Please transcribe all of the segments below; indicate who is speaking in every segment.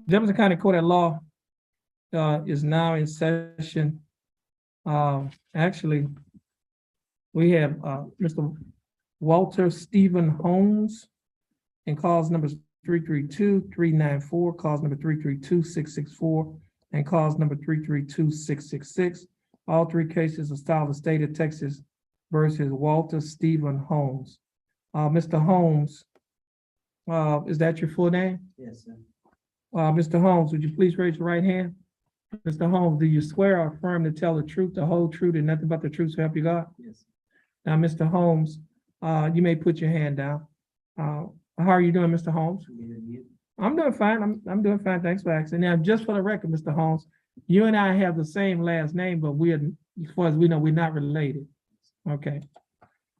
Speaker 1: Jefferson County Court at Law is now in session. Actually, we have Mr. Walter Stephen Holmes in cause numbers 332-394, cause number 332-664, and cause number 332-666. All three cases are styled the state of Texas versus Walter Stephen Holmes. Mr. Holmes, is that your full name?
Speaker 2: Yes, sir.
Speaker 1: Mr. Holmes, would you please raise your right hand? Mr. Holmes, do you swear or affirm to tell the truth, the whole truth, and nothing but the truth so help you God?
Speaker 2: Yes.
Speaker 1: Now, Mr. Holmes, you may put your hand down. How are you doing, Mr. Holmes? I'm doing fine. I'm doing fine. Thanks for asking. Now, just for the record, Mr. Holmes, you and I have the same last name, but we're, as far as we know, we're not related. Okay.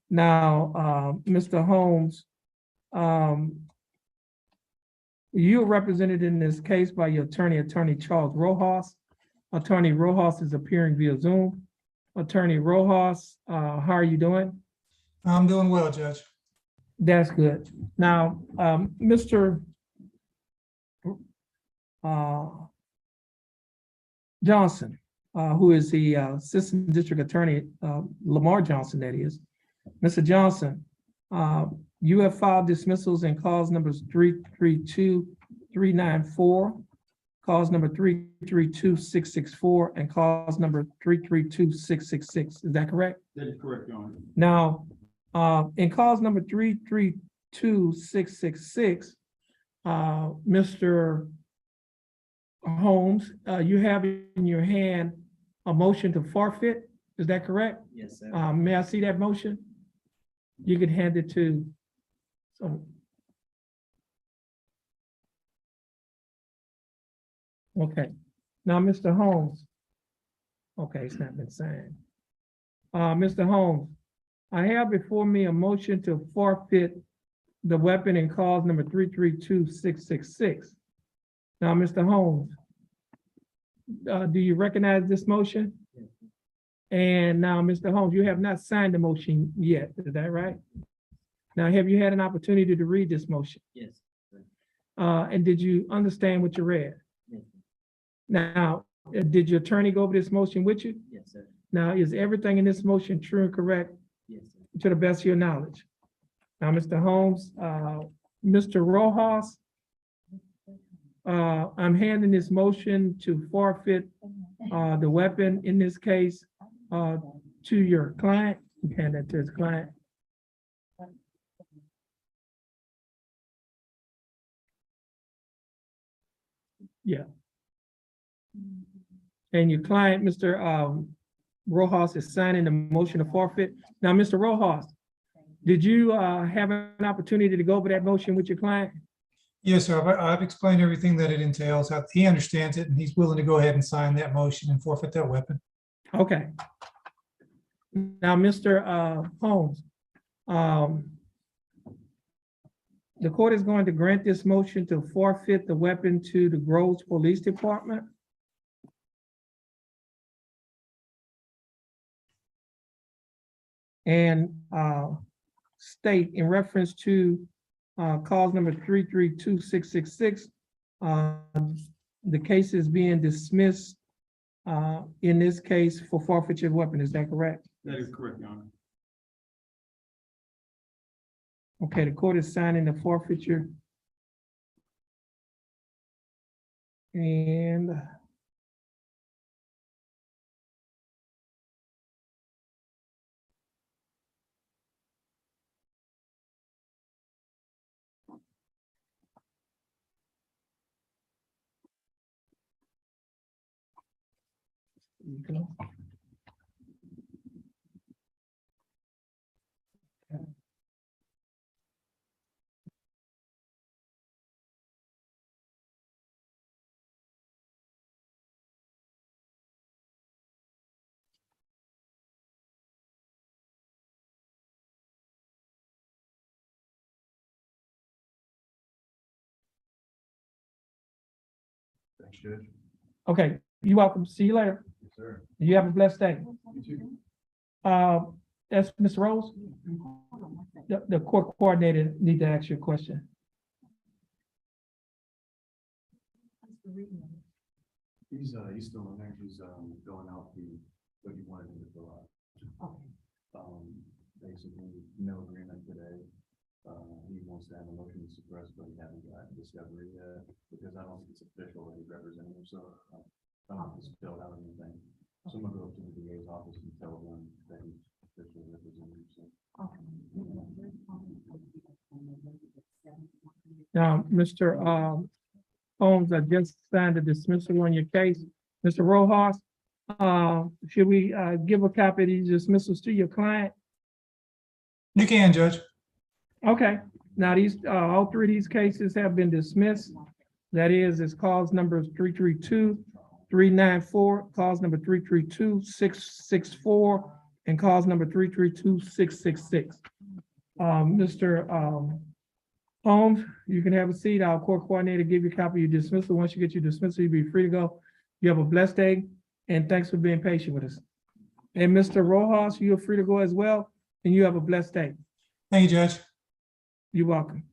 Speaker 1: Now, Mr. Holmes, you are represented in this case by your attorney, Attorney Charles Rojas. Attorney Rojas is appearing via Zoom. Attorney Rojas, how are you doing?
Speaker 3: I'm doing well, Judge.
Speaker 1: That's good. Now, Mr. Johnson, who is the Assistant District Attorney, Lamar Johnson, that is. Mr. Johnson, you have filed dismissals in cause numbers 332-394, cause number 332-664, and cause number 332-666. Is that correct?
Speaker 4: That is correct, Your Honor.
Speaker 1: Now, in cause number 332-666, Mr. Holmes, you have in your hand a motion to forfeit. Is that correct?
Speaker 2: Yes, sir.
Speaker 1: May I see that motion? You can hand it to. Okay. Now, Mr. Holmes. Okay, it's not been signed. Mr. Holmes, I have before me a motion to forfeit the weapon in cause number 332-666. Now, Mr. Holmes, do you recognize this motion?
Speaker 2: Yes.
Speaker 1: And now, Mr. Holmes, you have not signed the motion yet, is that right? Now, have you had an opportunity to read this motion?
Speaker 2: Yes, sir.
Speaker 1: And did you understand what you read?
Speaker 2: Yes, sir.
Speaker 1: Now, did your attorney go over this motion with you?
Speaker 2: Yes, sir.
Speaker 1: Now, is everything in this motion true and correct
Speaker 2: Yes, sir.
Speaker 1: to the best of your knowledge? Now, Mr. Holmes, Mr. Rojas, I'm handing this motion to forfeit the weapon in this case to your client. You hand that to his client. Yeah. And your client, Mr. Rojas, is signing the motion to forfeit. Now, Mr. Rojas, did you have an opportunity to go over that motion with your client?
Speaker 3: Yes, sir. I've explained everything that it entails. He understands it, and he's willing to go ahead and sign that motion and forfeit that weapon.
Speaker 1: Okay. Now, Mr. Holmes, the court is going to grant this motion to forfeit the weapon to the Groves Police Department. And state in reference to cause number 332-666, the case is being dismissed in this case for forfeiture of weapon. Is that correct?
Speaker 4: That is correct, Your Honor.
Speaker 1: Okay, the court is signing the forfeiture. And you go.
Speaker 4: Thanks, Judge.
Speaker 1: Okay, you're welcome. See you later.
Speaker 4: Yes, sir.
Speaker 1: You have a blessed day.
Speaker 4: You too.
Speaker 1: That's Ms. Rose. The court coordinator need to ask you a question.
Speaker 4: He's still in there. He's, filling out what you wanted him to fill out. Basically, no agreement today. He wants to have a motion to suppress, but he hasn't got discovery yet, because I don't think it's official that he's representing himself. I don't know if it's filled out or anything. So I'm gonna go up to the DA's office and tell them that he's officially representing himself.
Speaker 1: Now, Mr. Holmes, I just signed a dismissal on your case. Mr. Rojas, should we give a copy of these dismissals to your client?
Speaker 3: You can, Judge.
Speaker 1: Okay, now these, all three of these cases have been dismissed. That is, it's cause numbers 332-394, cause number 332-664, and cause number 332-666. Mr. Holmes, you can have a seat. Our court coordinator give you a copy of your dismissal. Once you get your dismissal, you'll be free to go. You have a blessed day, and thanks for being patient with us. And Mr. Rojas, you're free to go as well, and you have a blessed day.
Speaker 3: Thank you, Judge.
Speaker 1: You're welcome.